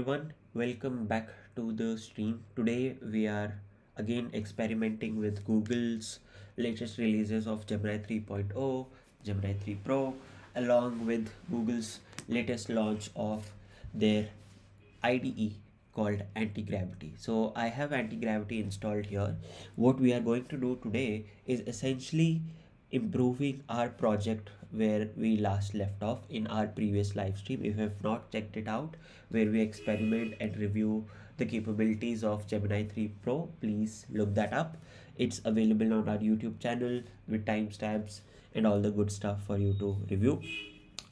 everyone, welcome back to the stream. Today we are again experimenting with Google's latest releases of Gemini 3.0, Gemini 3 Pro, along with Google's latest launch of their IDE called AntiGravity. So I have AntiGravity installed here. What we are going to do today is essentially improving our project where we last left off in our previous live stream. If you have not checked it out, where we experiment and review the capabilities of Gemini 3 Pro, please look that up. It's available on our YouTube channel with timestamps and all the good stuff for you to review.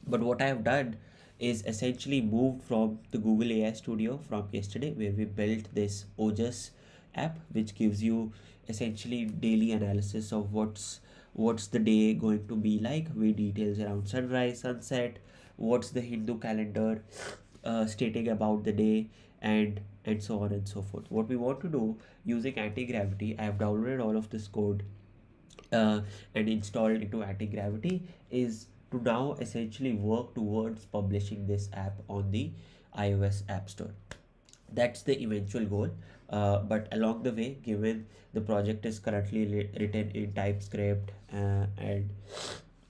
But what I have done is essentially moved from the Google AI Studio from yesterday, where we built this Ojas app, which gives you essentially daily analysis of what's the day going to be like, with details around sunrise, sunset, what's the Hindu calendar stating about the day, and so on and so forth. What we want to do using anti-gravity, I have downloaded all of this code uh, and installed into AntiGravity, is to now essentially work towards publishing this app on the iOS App Store. That's the eventual goal. But along the way, given the project is currently written in TypeScript, and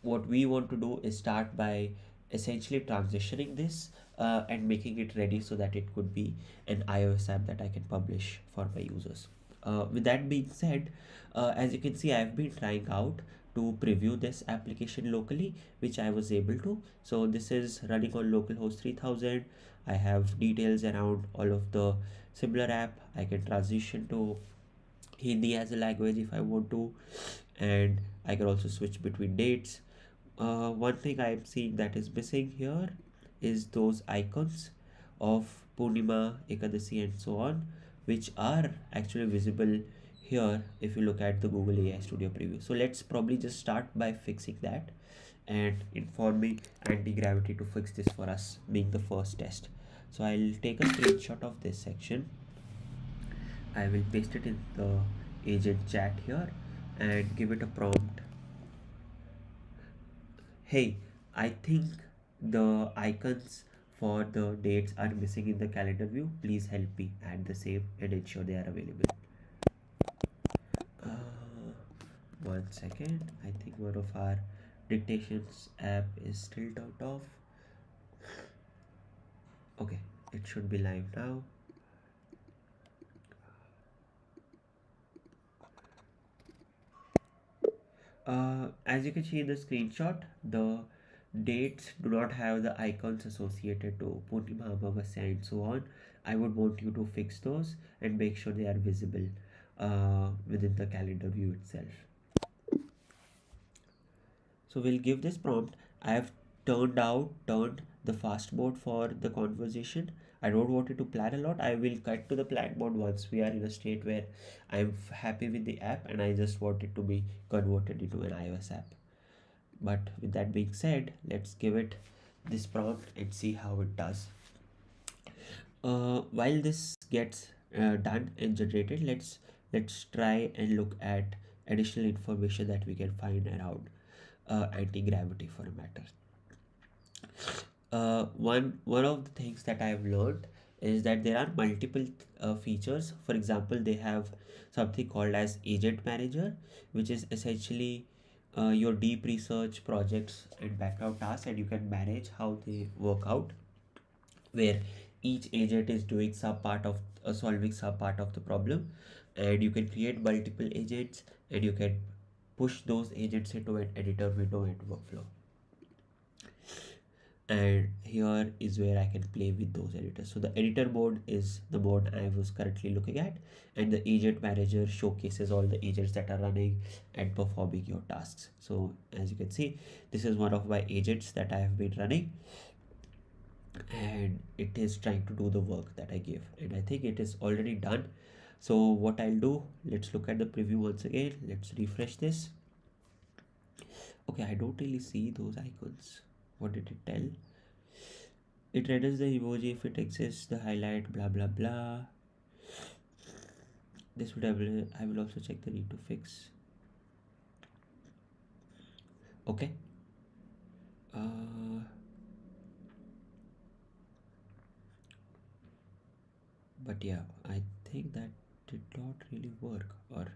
what we want to do is start by essentially transitioning this and making it ready so that it could be an iOS app that I can publish for my users. With that being said, as you can see, I've been trying out to preview this application locally, which I was able to. So this is running on localhost 3000. I have details around all of the similar app. I can transition to Hindi as a language if I want to, and I can also switch between dates. One thing I am seeing that is missing here is those icons of Purnima, Ekadasi, and so on, which are actually visible here if you look at the Google AI Studio preview. So let's probably just start by fixing that and informing anti-gravity to fix this for us, being the first test. So I'll take a screenshot of this section. I will paste it in the agent chat here and give it a prompt. Hey, I think the icons for the dates are missing in the calendar view. Please help me add the same and ensure they are available. Uh, 1 second. I think one of our dictations app is still turned off. Okay, it should be live now. As you can see in the screenshot, the dates do not have the icons associated to Purnima, Amavasya, and so on. I would want you to fix those and make sure they are visible within the calendar view itself. So we'll give this prompt. I have turned the fast mode for the conversation. I don't want it to plan a lot. I will cut to the plan mode once we are in a state where I'm happy with the app and I just want it to be converted into an iOS app. But with that being said, let's give it this prompt and see how it does. While this gets done and generated, let's try and look at additional information that we can find around anti-gravity for a matter. One of the things that I've learned is that there are multiple features. For example, they have something called as agent manager, which is essentially your deep research projects and background tasks, and you can manage how they work out, where each agent is doing some part of solving some part of the problem, and you can create multiple agents and you can push those agents into an editor window and workflow. And here is where I can play with those editors. So the editor mode is the mode I was currently looking at, and the agent manager showcases all the agents that are running and performing your tasks. So as you can see, this is one of my agents that I have been running, and it is trying to do the work that I gave, and I think it is already done. So what I'll do, let's look at the preview once again. Let's refresh this. Okay, I don't really see those icons. What did it tell? It renders the emoji if it exists, the highlight, blah blah blah. This would have, I will also check the need to fix. Okay. uh, But yeah, I think that did not really work. Or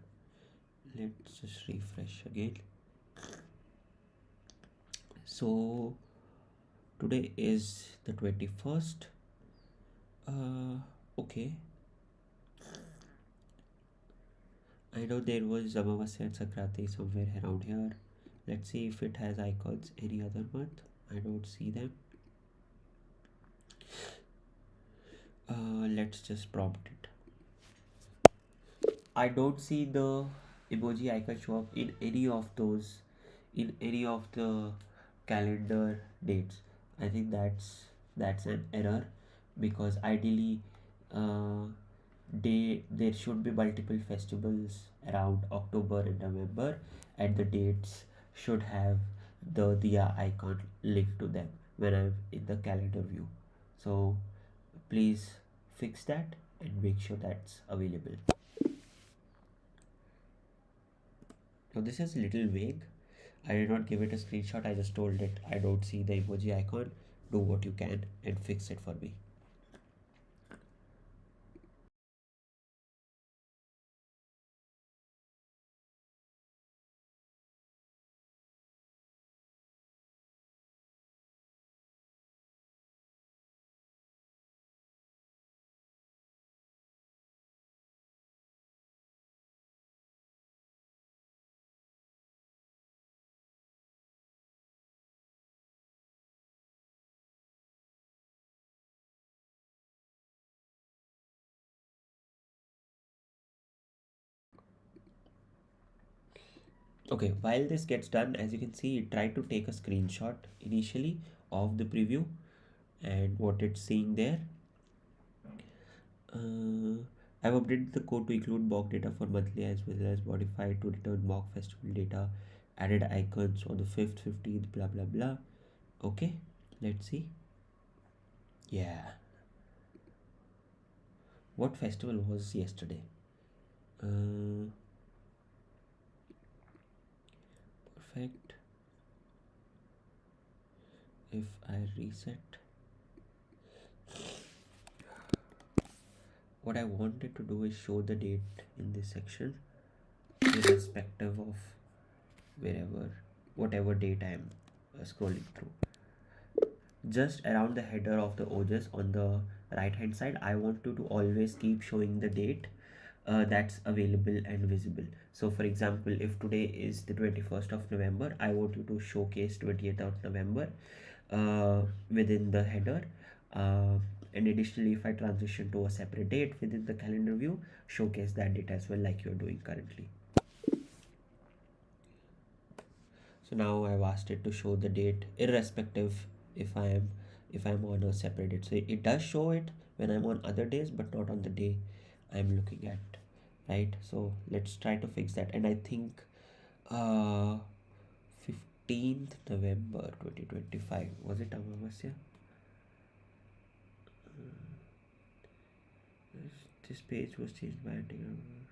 let's just refresh again. So today is the 21st. Okay. I know there was Amavasya and Sakrati somewhere around here. Let's see if it has icons any other month. I don't see them. Let's just prompt it. I don't see the emoji icon show up in any of those, in any of the calendar dates. I think that's an error, because ideally, uh, there should be multiple festivals around October and November, and the dates should have the Diya icon linked to them when I'm in the calendar view. So please fix that and make sure that's available. Now this is a little vague. I did not give it a screenshot. I just told it I don't see the emoji icon. Do what you can and fix it for me. Okay, while this gets done, as you can see, it tried to take a screenshot initially of the preview and what it's seeing there. I've updated the code to include mock data for monthly as well as modified to return mock festival data, added icons on the 5th, 15th, blah blah blah. Okay, let's see. Yeah, what festival was yesterday? Uh, Perfect. If I reset, what I wanted to do is show the date in this section, irrespective of wherever, whatever date I'm scrolling through. Just around the header of the Ojas on the right hand side, I want to always keep showing the date that's available and visible. So for example, if today is the 21st of November, I want you to showcase 20th of November within the header. uh, and additionally, if I transition to a separate date within the calendar view, showcase that date as well, like you're doing currently. So now I've asked it to show the date irrespective if I am, if I'm on a separate date. So it does show it when I'm on other days, but not on the day I'm looking at, right? So let's try to fix that. And I think uh 15th November 2025, was it Amavasya? This page was changed by AntiGravity.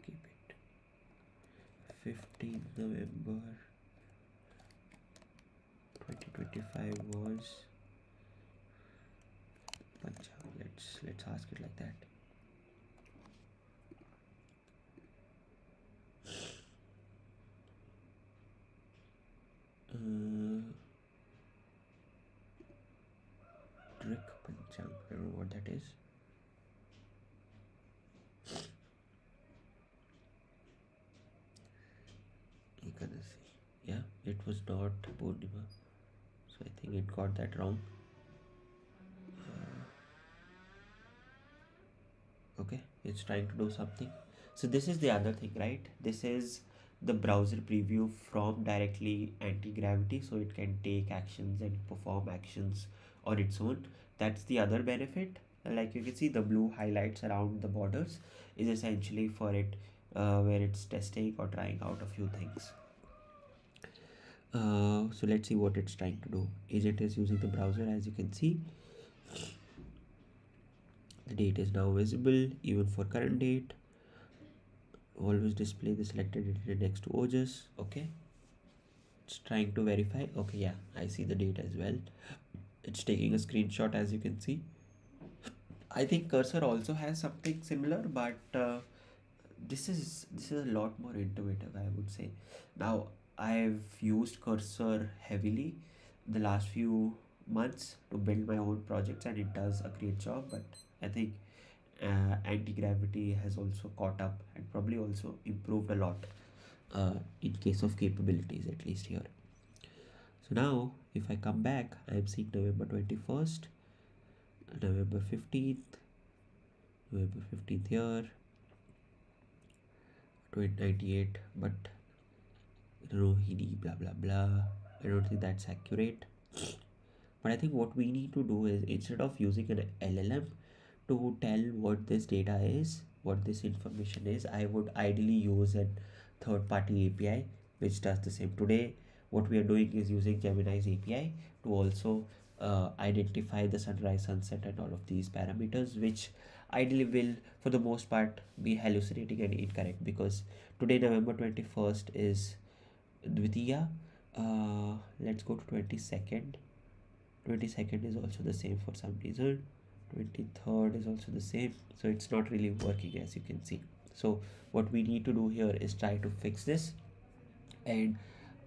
Keep it. 15th November 2025 was Panchang. Let's ask it like that. Uh, Trick Panchang. I don't know what that is. Ekadasi. Yeah, it was not Purnima. So I think it got that wrong. Okay, it's trying to do something. So this is the other thing, right? This is the browser preview from directly anti-gravity, so it can take actions and perform actions on its own. That's the other benefit. Like you can see, the blue highlights around the borders is essentially for it, where it's testing or trying out a few things. So let's see what it's trying to do. Agent is using the browser. As you can see, the date is now visible even for current date. Always display the selected data next to Ojas. Okay, it's trying to verify. Okay, yeah, I see the date as well. It's taking a screenshot, as you can see. I think cursor also has something similar, but this is a lot more intuitive, I would say. Now, I've used cursor heavily the last few months to build my own projects, and it does a great job. But I think anti-gravity has also caught up and probably also improved a lot in case of capabilities, at least here. So now, if I come back, I'm seeing November 21st, November 15th, November 15th here, 2098, but Rohini, blah blah blah. I don't think that's accurate. But I think what we need to do is, instead of using an LLM to tell what this data is, what this information is, I would ideally use a third party API which does the same. Today, what we are doing is using Gemini's API to also identify the sunrise, sunset, and all of these parameters, which ideally will, for the most part, be hallucinating and incorrect, because today, November 21st, is Dvitiya. Let's go to 22nd. 22nd is also the same for some reason. 23rd is also the same. So it's not really working, as you can see. So what we need to do here is try to fix this. And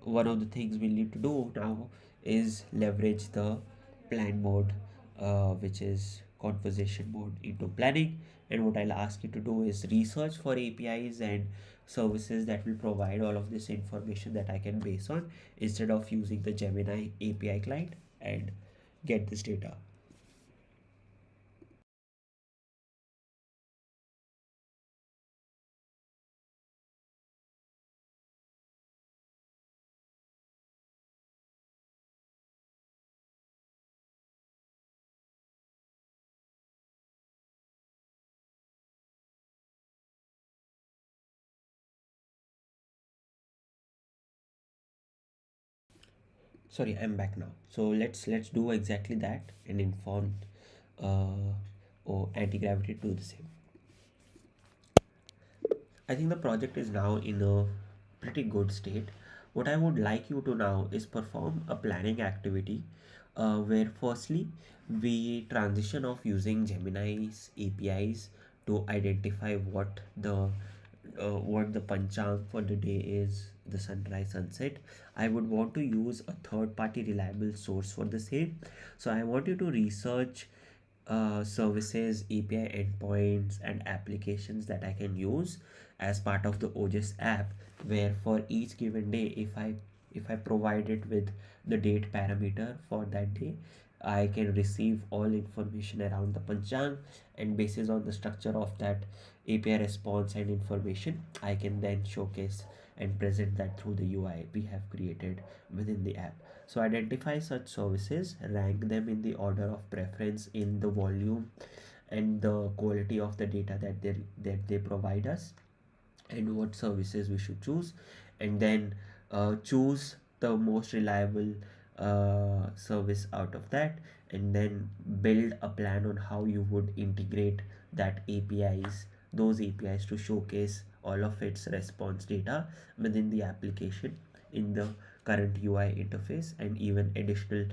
one of the things we need to do now is leverage the plan mode, which is conversation mode, into planning. And what I'll ask you to do is research for APIs and services that will provide all of this information that I can base on, instead of using the Gemini API client, and get this data. Sorry, I'm back now. So let's do exactly that and inform or anti-gravity to do the same. I think the project is now in a pretty good state. What I would like you to now is perform a planning activity, where firstly we transition of using Gemini's APIs to identify what the panchang for the day is, the sunrise, sunset. I would want to use a third party reliable source for the same. So I want you to research services, API endpoints, and applications that I can use as part of the Ojas app, where for each given day, if I provide it with the date parameter for that day, I can receive all information around the Panchang, and basis on the structure of that API response and information, I can then showcase and present that through the UI we have created within the app. So identify such services, rank them in the order of preference in the volume and the quality of the data that they provide us, and what services we should choose, and then choose the most reliable service out of that, and then build a plan on how you would integrate that APIs those APIs to showcase all of its response data within the application in the current UI interface, and even additional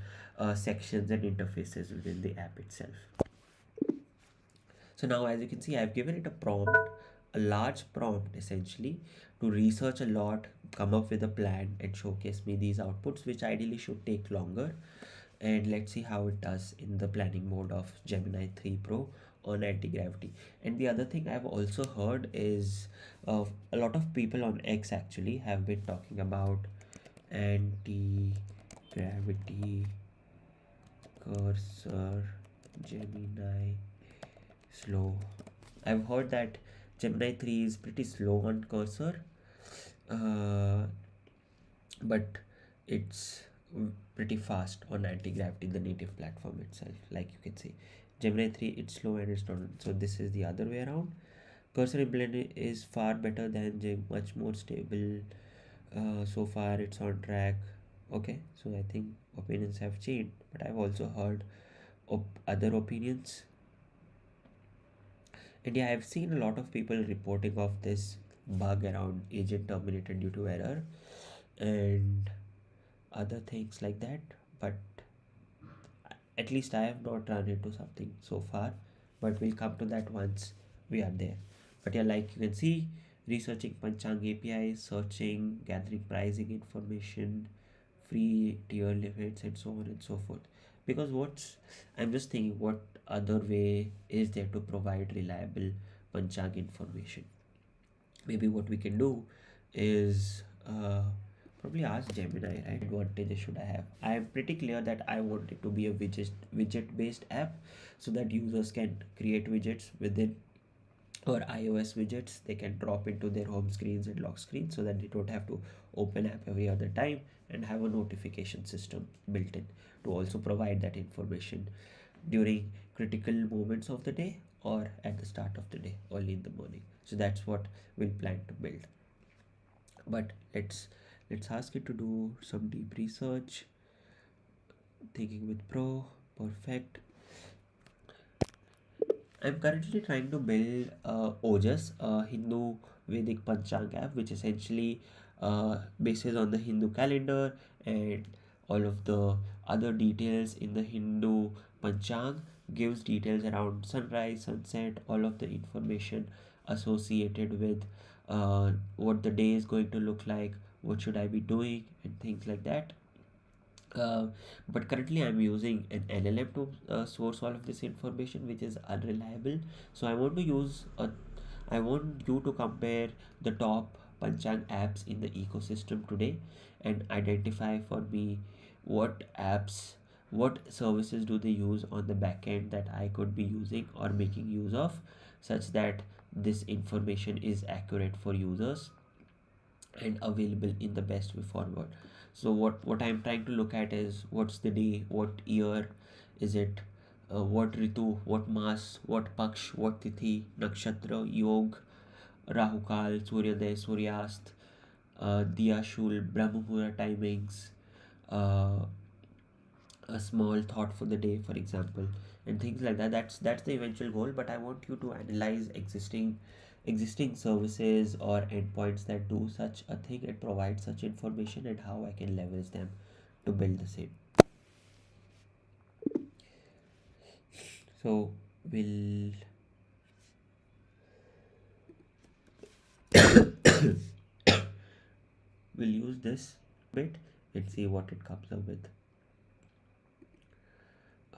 sections and interfaces within the app itself. So now, as you can see, I've given it a prompt, a large prompt essentially, to research a lot, come up with a plan, and showcase me these outputs, which ideally should take longer. And let's see how it does in the planning mode of Gemini 3 Pro on anti-gravity. And the other thing I've also heard is, a lot of people on X actually have been talking about anti-gravity cursor Gemini slow. I've heard that Gemini 3 is pretty slow on cursor, uh, but it's pretty fast on anti-gravity, the native platform itself. Like you can see, Gemini 3, it's slow and it's not. So this is the other way around. Cursor implement is far better than much more stable. So far it's on track. Okay, so I think opinions have changed, but I've also heard other opinions. And yeah, I've seen a lot of people reporting of this bug around agent terminated due to error and other things like that. But at least I have not run into something so far. but we'll come to that once we are there. But yeah, like you can see, researching Panchang APIs, searching, gathering pricing information, free tier limits, and so on and so forth. Because I'm just thinking, what other way is there to provide reliable Panchang information? Maybe what we can do is probably ask Gemini, right? Advantages should I have? I am pretty clear that I want it to be a widget based app, so that users can create widgets within, or iOS widgets they can drop into their home screens and lock screens, so that they don't have to open app every other time, and have a notification system built in to also provide that information during critical moments of the day, or at the start of the day, early in the morning. So that's what we'll plan to build. But let's ask it to do some deep research. Thinking with Pro, perfect. I'm currently trying to build Ojas, a Hindu Vedic Panchang app, which essentially bases on the Hindu calendar and all of the other details in the Hindu Panchang, gives details around sunrise, sunset, all of the information associated with what the day is going to look like, what should I be doing, and things like that. uh, but currently I'm using an LLM to source all of this information, which is unreliable. So I want you to compare the top Panchang apps in the ecosystem today, and identify for me what apps, what services do they use on the back end that I could be using or making use of, such that this information is accurate for users and available in the best way forward. So what I'm trying to look at is what's the day, what year is it, what ritu, what mass, what paksh, what tithi, nakshatra, yog, rahukal, suryoday, suryast, diya shul, brahma muhurt timings, uh, a small thought for the day, for example, and things like that. That's the eventual goal. But I want you to analyze existing services or endpoints that do such a thing and provide such information, and how I can leverage them to build the same. So we'll we'll use this bit and see what it comes up with.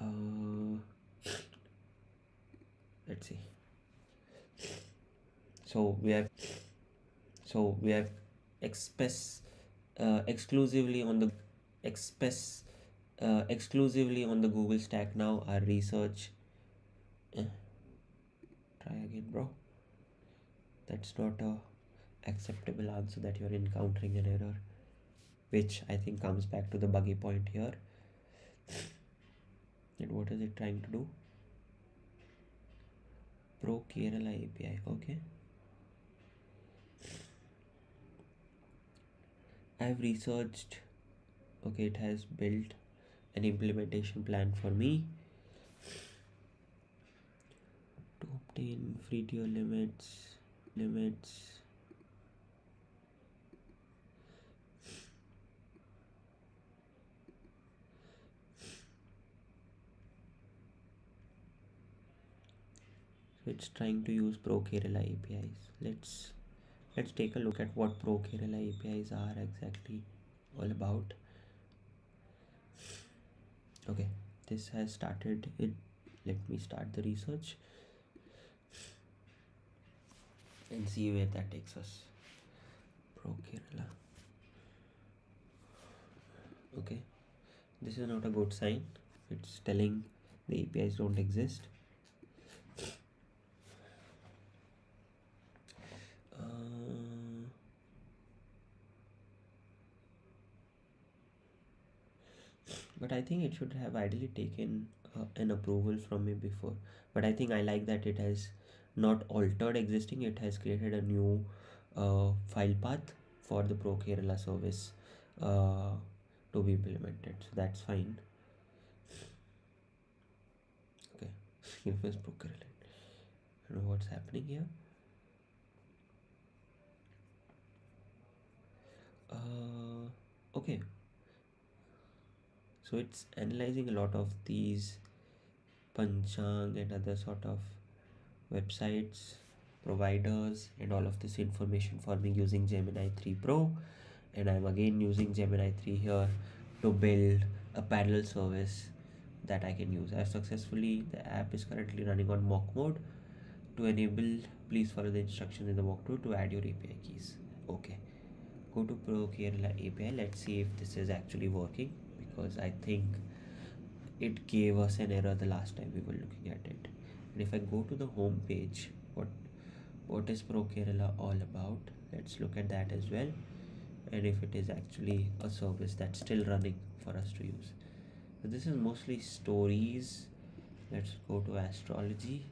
uh, let's see. So we have express exclusively on the express exclusively on the Google stack now. Our research, eh, try again, bro. That's not a acceptable answer, that you're encountering an error, which I think comes back to the buggy point here. And what is it trying to do? Pro Kerala API. Okay, I've researched. Okay, it has built an implementation plan for me to obtain free tier limits. So it's trying to use Pro Kerala APIs. Let's take a look at what Pro Kerala APIs are exactly all about. Okay, this has started it. Let me start the research and see where that takes us. Pro Kerala. Okay, this is not a good sign. It's telling the APIs don't exist. But I think it should have ideally taken an approval from me before. But I think I like that it has not altered existing, it has created a new file path for the Pro Kerala service uh, to be implemented. So that's fine. Okay, here's Pro Kerala. I don't know what's happening here. Okay, so it's analyzing a lot of these Panchang and other sort of websites, providers, and all of this information for me using Gemini 3 Pro. And I'm again using Gemini 3 here to build a parallel service that I can use. The app is currently running on mock mode. To enable, please follow the instructions in the walkthrough to add your API keys. Okay, go to Pro Kerala API. Let's see if this is actually working, because I think it gave us an error the last time we were looking at it. And if I go to the home page, what is Pro Kerala all about? Let's look at that as well, and if it is actually a service that's still running for us to use. So this is mostly stories. Let's go to astrology.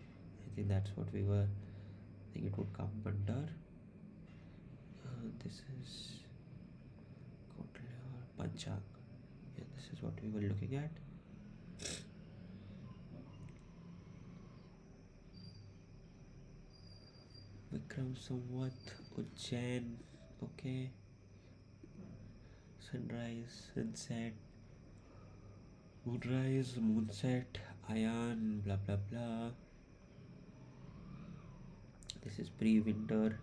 I think that's what we were. I think it would come under. This is Panchang. Yeah, this is what we were looking at. Vikram Samvat, Ujjain. Okay. Sunrise, sunset, moonrise, moonset, Ayan, blah blah blah. This is pre-winter.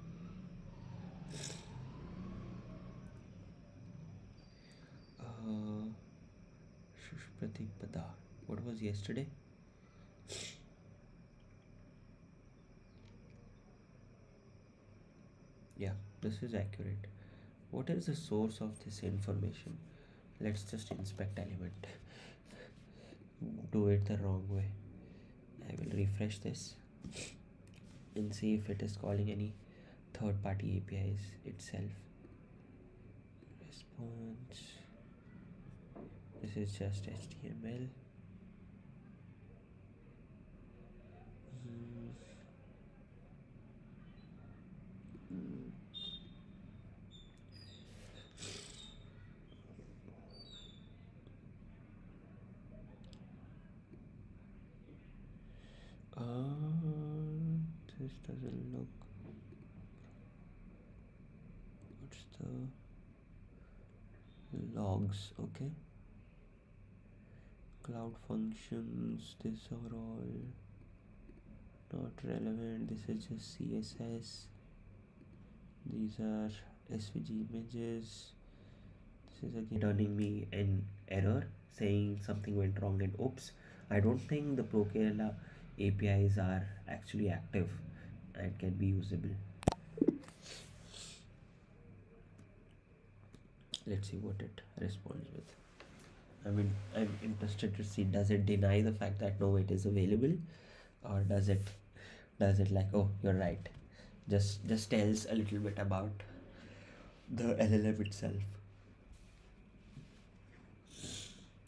Shushpratik Pada. What was yesterday? Yeah, this is accurate. What is the source of this information? Let's just inspect element. Do it the wrong way. I will refresh this and see if it is calling any third-party APIs itself. Response. This is just HTML. This doesn't look. What's the logs? Okay. Cloud functions. These are all not relevant. This is just CSS. These are SVG images. This is again turning me an error saying something went wrong and oops. I don't think the ProKerala APIs are actually active and can be usable. Let's see what it responds with. I'm interested to see, does it deny the fact that no, it is available, or does it like, oh, you're right, just tells a little bit about the LLM itself.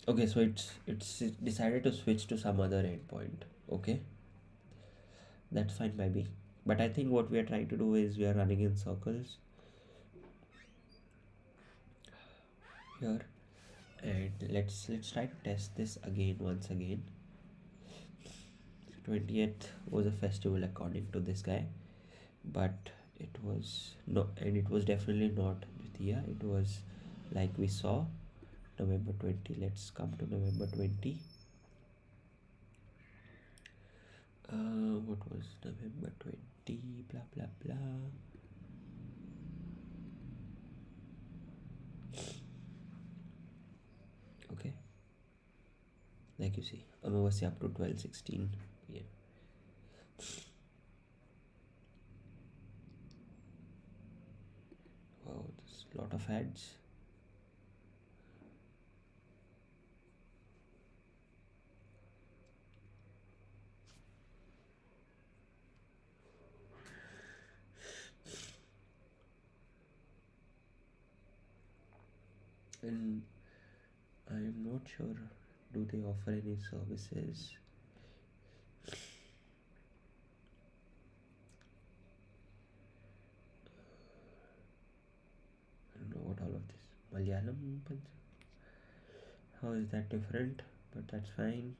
Okay, so it's decided to switch to some other endpoint. Okay, that's fine by me. But I think what we are trying to do is we are running in circles here, and let's try to test this again once again. 20th was a festival according to this guy, but it was no, and it was definitely not Dvitiya. It was, like we saw, November 20. Let's come to November 20. What was November 20? Blah blah blah. Okay, like you see, Amavasya up to 12:16 p.m. Wow, there's a lot of ads. And I'm not sure, do they offer any services? I don't know what all of this. Malayalam Panchang. How is that different? But that's fine.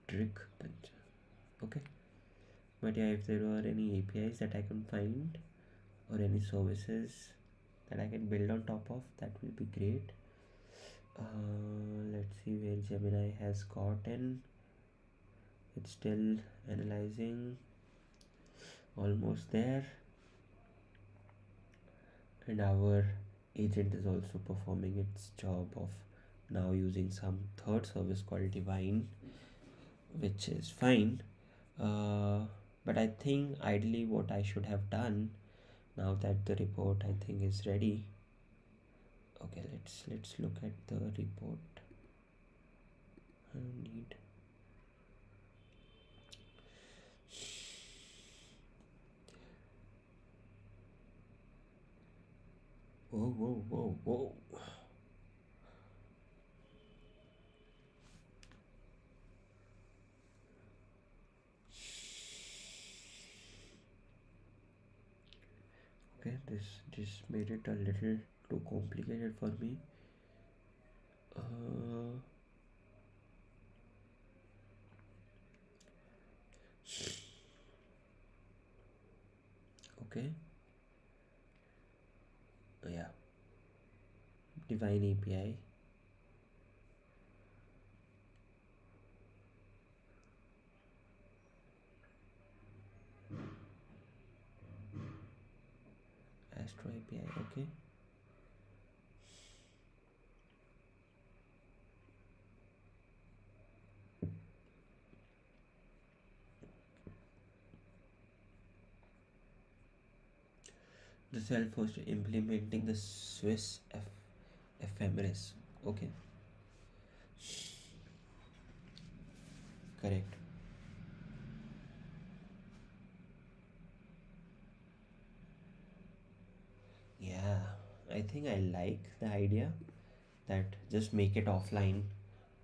Trick Panchang. Okay. But yeah, if there are any APIs that I can find or any services that I can build on top of, that will be great. Let's see where Gemini has gotten. It's still analyzing, almost there, and our agent is also performing its job of now using some third service called Divine, which is fine. uh, but I think ideally what I should have done, now that the report I think is ready. Okay, let's look at the report. I don't need. Whoa, whoa, whoa, whoa. Okay, this made it a little too complicated for me. uh, okay. Yeah, Divine API. Astro API. Okay. The self-host implementing the Swiss ephemeris. Okay, correct. Yeah, I think I like the idea that just make it offline,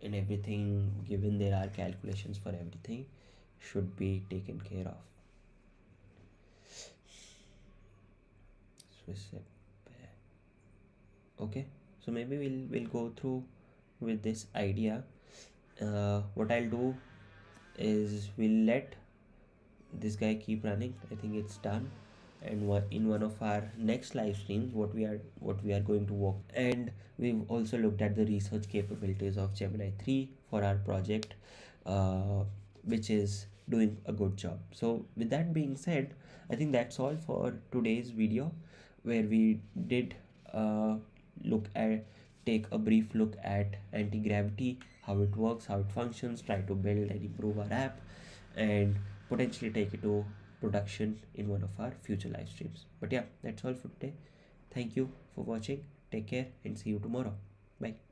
and everything, given there are calculations for everything, should be taken care of. Swiss okay, so maybe we'll go through with this idea. What I'll do is we'll let this guy keep running. I think it's done. And in one of our next live streams, what we are going to work, and we've also looked at the research capabilities of Gemini 3 for our project, uh, which is doing a good job. So with that being said, I think that's all for today's video, where we did look at take a brief look at anti-gravity, how it works, how it functions, try to build and improve our app, and potentially take it to production in one of our future live streams. But yeah, that's all for today. Thank you for watching. Take care and see you tomorrow. Bye.